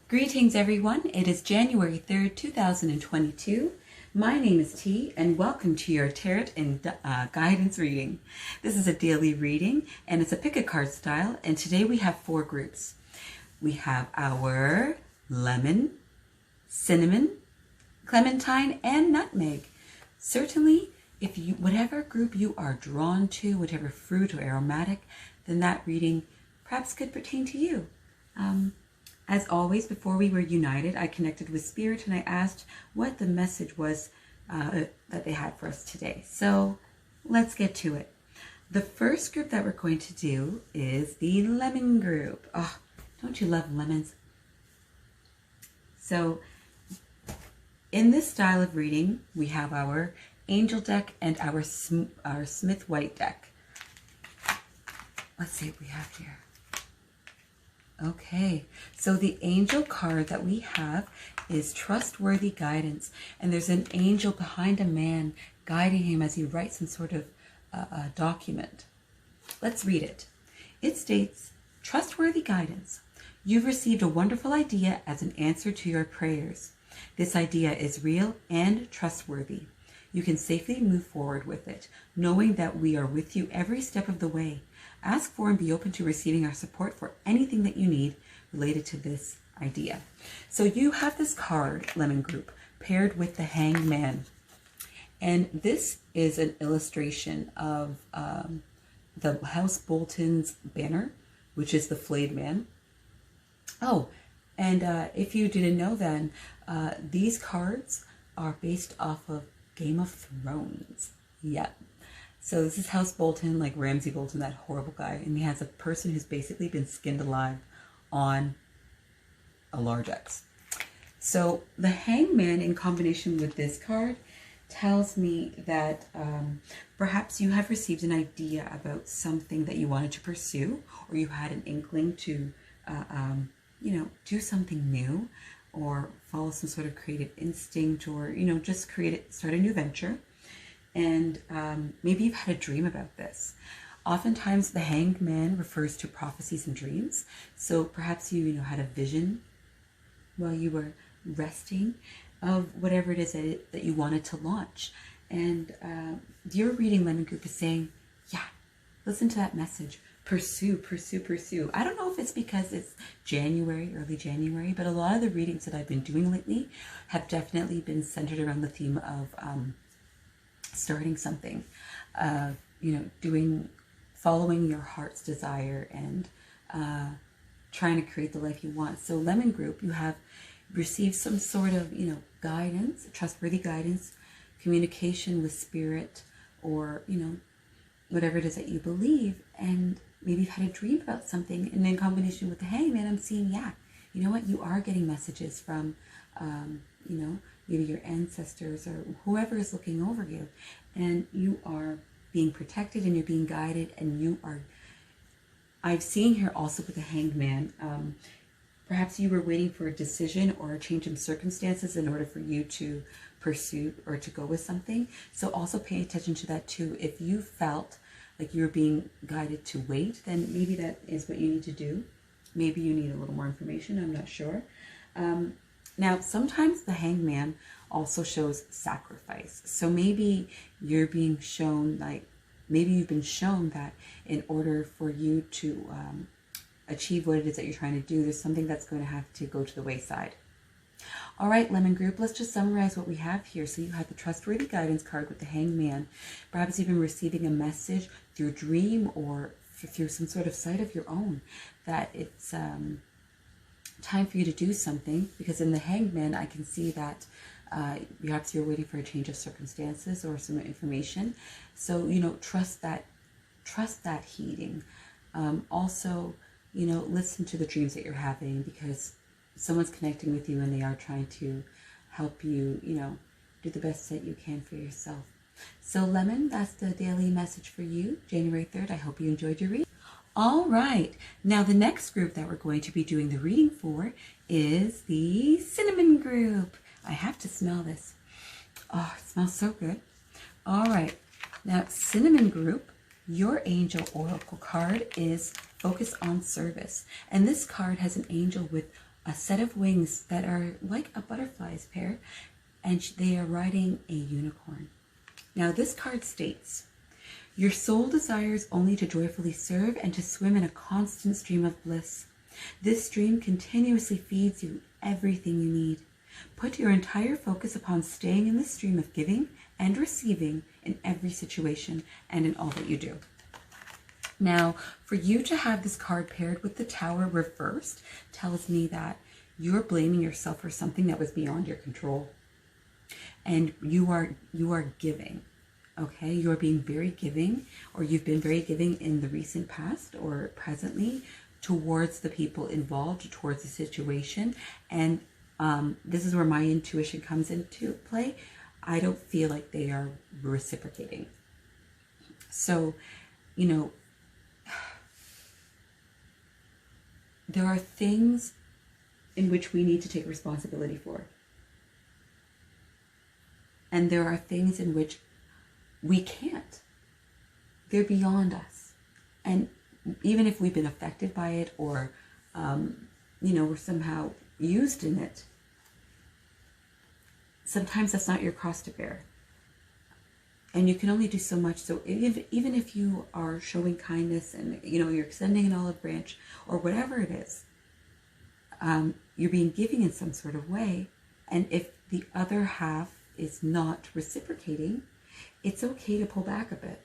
Greetings everyone, it is January 3rd, 2022. My name is T and welcome to your Tarot and Guidance reading. This is a daily reading and it's a pick a card style, and today we have 4 groups. We have our lemon, cinnamon, clementine, and nutmeg. Certainly, if you, whatever group you are drawn to, whatever fruit or aromatic, then that reading perhaps could pertain to you. As always, before we were united, I connected with Spirit and I asked what the message was that they had for us today. So let's get to it. The first group that we're going to do is the lemon group. Oh, don't you love lemons? So in this style of reading, we have our angel deck and our Smith White deck. Let's see what we have here. Okay, so the angel card that we have is trustworthy guidance, and there's an angel behind a man guiding him as he writes some sort of document. Let's read it. It states, trustworthy guidance. You've received a wonderful idea as an answer to your prayers. This idea is real and trustworthy. You can safely move forward with it, knowing that we are with you every step of the way. Ask for and be open to receiving our support for anything that you need related to this idea. So you have this card, Lemon Group, paired with the Hanged Man. And this is an illustration of the House Bolton's banner, which is the flayed man. Oh, and if you didn't know then, these cards are based off of Game of Thrones. Yep. So this is House Bolton, like Ramsay Bolton, that horrible guy. And he has a person who's basically been skinned alive on a large X. So the Hangman in combination with this card tells me that perhaps you have received an idea about something that you wanted to pursue, or you had an inkling to, do something new, or follow some sort of creative instinct, or, just start a new venture. And maybe you've had a dream about this. Oftentimes the Hanged Man refers to prophecies and dreams. So perhaps you had a vision while you were resting of whatever it is that you wanted to launch. And your reading, Lemon Group, is saying, yeah, listen to that message. Pursue, pursue, pursue. I don't know if it's because it's January, early January, but a lot of the readings that I've been doing lately have definitely been centered around the theme of starting something, following your heart's desire and trying to create the life you want. So Lemon Group, you have received some sort of, guidance, trustworthy guidance, communication with Spirit, or, whatever it is that you believe. And maybe you've had a dream about something, and in combination with the Hangman, I'm seeing, yeah, you know what, you are getting messages from, maybe your ancestors or whoever is looking over you, and you are being protected and you're being guided, and you are, I've seen here also with the Hanged Man, perhaps you were waiting for a decision or a change in circumstances in order for you to pursue or to go with something. So also pay attention to that too. If you felt like you were being guided to wait, then maybe that is what you need to do. Maybe you need a little more information, I'm not sure. Now, sometimes the Hanged Man also shows sacrifice. So maybe you're being shown, maybe you've been shown that in order for you to achieve what it is that you're trying to do, there's something that's going to have to go to the wayside. All right, Lemon Group, let's just summarize what we have here. So you have the Trustworthy Guidance card with the Hanged Man. Perhaps you've been receiving a message through dream or through some sort of sight of your own that it's time for you to do something, because in the Hanged Man I can see that perhaps you're waiting for a change of circumstances or some information. So trust that heeding. Also, listen to the dreams that you're having, because someone's connecting with you and they are trying to help you do the best that you can for yourself. So Lemon, that's the daily message for you, January 3rd. I hope you enjoyed your reading. All right, now the next group that we're going to be doing the reading for is the Cinnamon Group. I have to smell this. Oh, it smells so good. All right, now Cinnamon Group, your angel oracle card is Focus on Service. And this card has an angel with a set of wings that are like a butterfly's pair, and they are riding a unicorn. Now this card states, your soul desires only to joyfully serve and to swim in a constant stream of bliss. This stream continuously feeds you everything you need. Put your entire focus upon staying in the stream of giving and receiving in every situation and in all that you do. Now, for you to have this card paired with the Tower reversed tells me that you're blaming yourself for something that was beyond your control. And you are giving, okay? You're being very giving, or you've been very giving in the recent past or presently towards the people involved, towards the situation. And this is where my intuition comes into play. I don't feel like they are reciprocating. So, you know, there are things in which we need to take responsibility for. And there are things in which we can't. They're beyond us. And even if we've been affected by it or, you know, we're somehow used in it, sometimes that's not your cross to bear. And you can only do so much. So even if you are showing kindness and, you know, you're extending an olive branch or whatever it is, you're being giving in some sort of way. And if the other half is not reciprocating, it's okay to pull back a bit.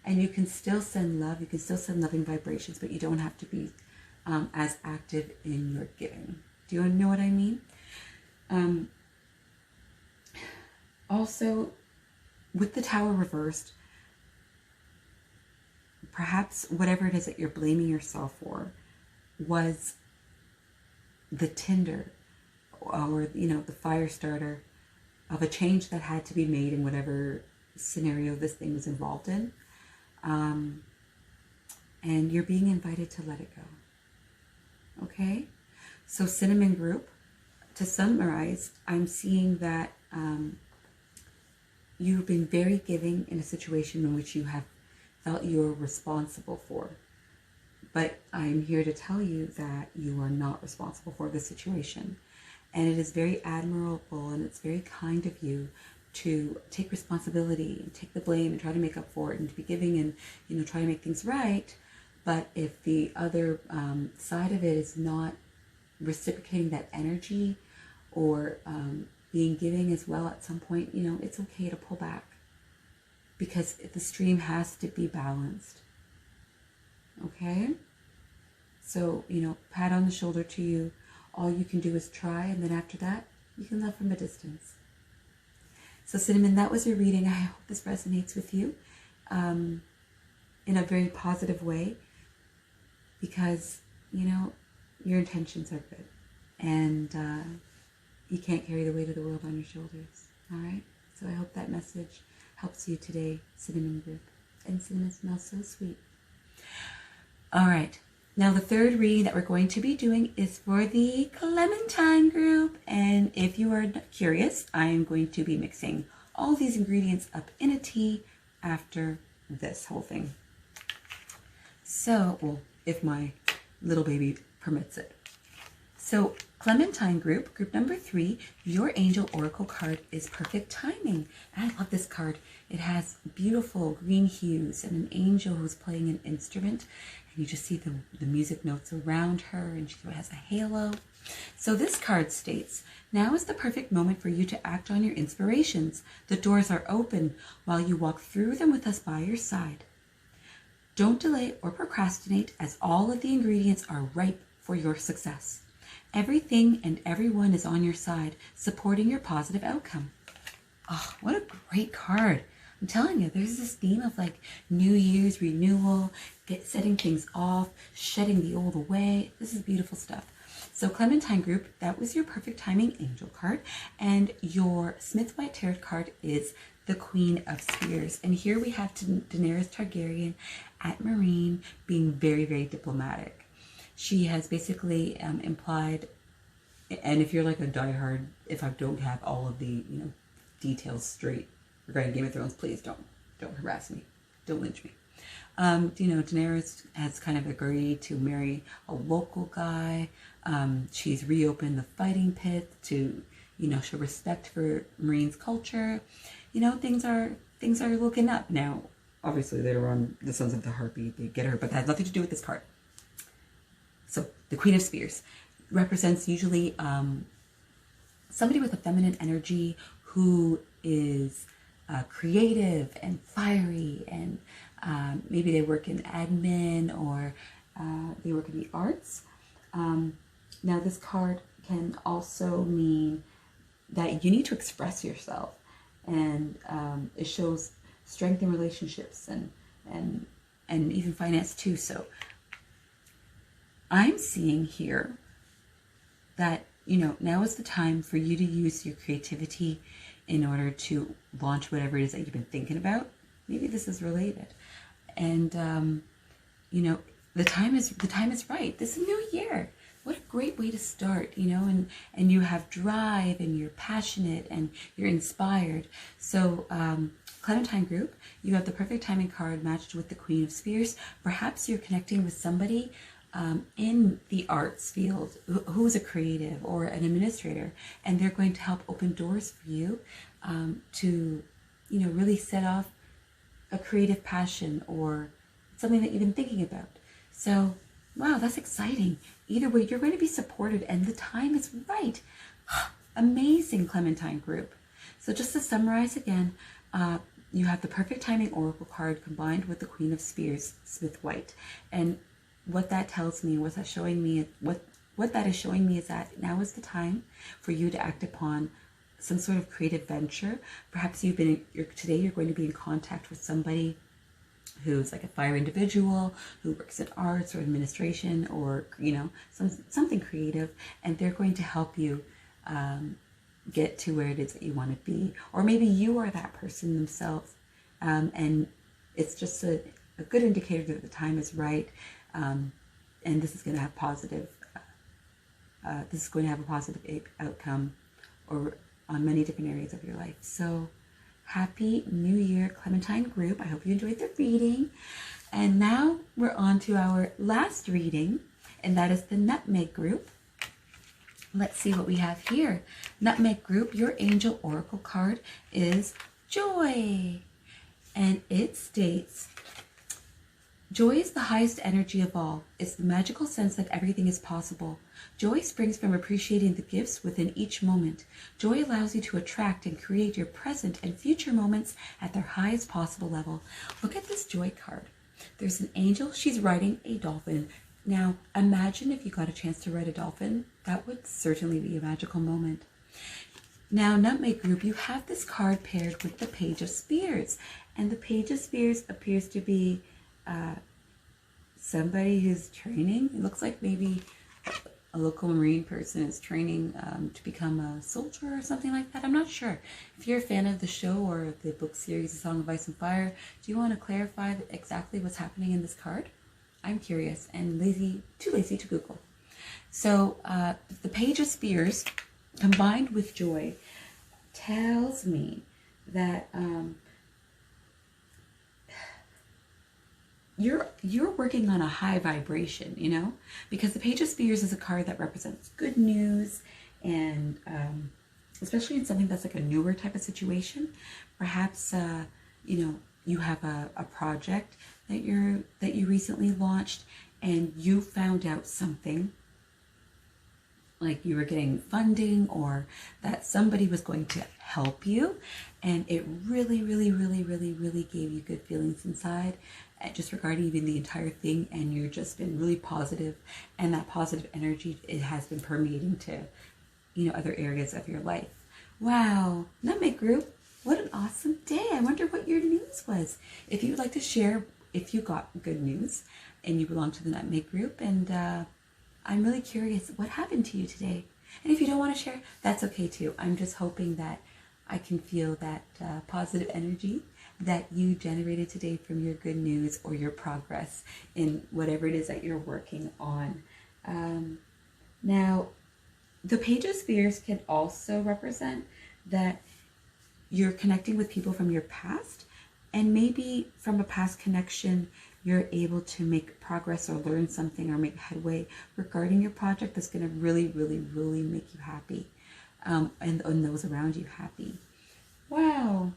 And you can still send love. You can still send loving vibrations, but you don't have to be as active in your giving. Do you know what I mean? Also, with the Tower reversed, perhaps whatever it is that you're blaming yourself for was the tinder or, you know, the fire starter of a change that had to be made in whatever scenario this thing was involved in. And you're being invited to let it go. Okay? So Cinnamon Group, to summarize, I'm seeing that you've been very giving in a situation in which you have felt you're responsible for. But I'm here to tell you that you are not responsible for the situation. And it is very admirable and it's very kind of you to take responsibility and take the blame and try to make up for it and to be giving and, you know, try to make things right. But if the other side of it is not reciprocating that energy or being giving as well at some point, you know, it's okay to pull back because the stream has to be balanced. Okay? So, you know, pat on the shoulder to you. All you can do is try, and then after that, you can love from a distance. So Cinnamon, that was your reading. I hope this resonates with you in a very positive way because, you know, your intentions are good. And you can't carry the weight of the world on your shoulders. All right? So I hope that message helps you today, Cinnamon Group. And cinnamon smells so sweet. All right. Now the third reading that we're going to be doing is for the Clementine Group. And if you are curious, I am going to be mixing all these ingredients up in a tea after this whole thing. So, well, if my little baby permits it. So Clementine Group, group number 3, your angel oracle card is perfect timing. And I love this card. It has beautiful green hues and an angel who's playing an instrument. And you just see the music notes around her and she has a halo. So this card states, now is the perfect moment for you to act on your inspirations. The doors are open while you walk through them with us by your side. Don't delay or procrastinate as all of the ingredients are ripe for your success. Everything and everyone is on your side, supporting your positive outcome. Oh, what a great card. I'm telling you, there's this theme of like New Year's renewal, setting things off, shedding the old away. This is beautiful stuff. So Clementine Group, that was your perfect timing angel card. And your Smith White Tarot card is the Queen of Spears. And here we have Daenerys Targaryen at Meereen being very, very diplomatic. She has basically implied, and if you're like a diehard, if I don't have all of the, you know, details straight regarding Game of Thrones, please don't harass me, don't lynch me. You know, Daenerys has kind of agreed to marry a local guy She's reopened the fighting pit to, show respect for Marines culture. Things are looking up now. Obviously, later on, the Sons of the Harpy, they get her, but that has nothing to do with this card. So, the Queen of Spears represents usually somebody with a feminine energy who is creative and fiery, and maybe they work in admin or they work in the arts. Now, this card can also mean that you need to express yourself, and it shows strength in relationships and even finance too. So I'm seeing here that, now is the time for you to use your creativity in order to launch whatever it is that you've been thinking about. Maybe this is related. And, the time is right. This is a new year. What a great way to start, and you have drive and you're passionate and you're inspired. So, Clementine group, you have the perfect timing card matched with the Queen of Spears. Perhaps you're connecting with somebody in the arts field who is a creative or an administrator, and they're going to help open doors for you to, really set off a creative passion or something that you've been thinking about. So, wow, that's exciting. Either way, you're going to be supported, and the time is right. Amazing, Clementine group. So just to summarize again, you have the perfect timing oracle card combined with the Queen of Spears, Smith White. And what that tells me, what that is showing me is that now is the time for you to act upon some sort of creative venture. Perhaps today you're going to be in contact with somebody who's like a fire individual who works in arts or administration or, something creative, and they're going to help you get to where it is that you want to be. Or maybe you are that person themselves, and it's just a good indicator that the time is right, and this is going to have a positive outcome or on many different areas of your life. So Happy New Year, Clementine group. I hope you enjoyed the reading. And now we're on to our last reading, and that is the Nutmeg group. Let's see what we have here. Nutmeg group, your angel oracle card is Joy. And it states, joy is the highest energy of all. It's the magical sense that everything is possible. Joy springs from appreciating the gifts within each moment. Joy allows you to attract and create your present and future moments at their highest possible level. Look at this joy card. There's an angel. She's riding a dolphin. Now, imagine if you got a chance to ride a dolphin. That would certainly be a magical moment. Now, Nutmeg group, you have this card paired with the Page of Spears. And the Page of Spears appears to be somebody who's training. It looks like maybe a local Marine person is training to become a soldier or something like that. I'm not sure. If you're a fan of the show or the book series, A Song of Ice and Fire, do you want to clarify exactly what's happening in this card? I'm curious and too lazy to Google. So the Page of Spears combined with joy tells me that you're working on a high vibration, because the Page of Spears is a card that represents good news, and especially in something that's like a newer type of situation. Perhaps you have a project that you recently launched, and you found out something, like you were getting funding or that somebody was going to help you, and it really, really, really, really, really gave you good feelings inside, just regarding even the entire thing, and you've just been really positive, and that positive energy, it has been permeating to other areas of your life. Wow, Nutmeg group, what an awesome day. I wonder what your news was. If you would like to share if you got good news and you belong to the Nutmeg group, and I'm really curious what happened to you today. And if you don't want to share, that's okay too. I'm just hoping that I can feel that positive energy that you generated today from your good news or your progress in whatever it is that you're working on. Now, the Page of Spears can also represent that you're connecting with people from your past, and maybe from a past connection you're able to make progress or learn something or make headway regarding your project that's going to really, really, really make you happy, and those around you happy. Wow,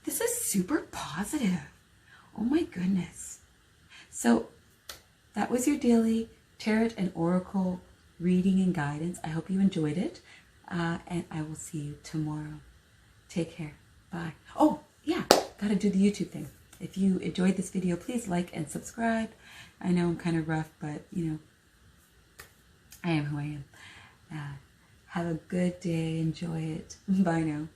this is super positive. Oh my goodness. So that was your daily tarot and oracle reading and guidance. I hope you enjoyed it, and I will see you tomorrow. Take care. Bye. Oh, yeah, gotta do the YouTube thing. If you enjoyed this video, please like and subscribe. I know I'm kind of rough, but you know, I am who I am. Have a good day. Enjoy it. Bye now.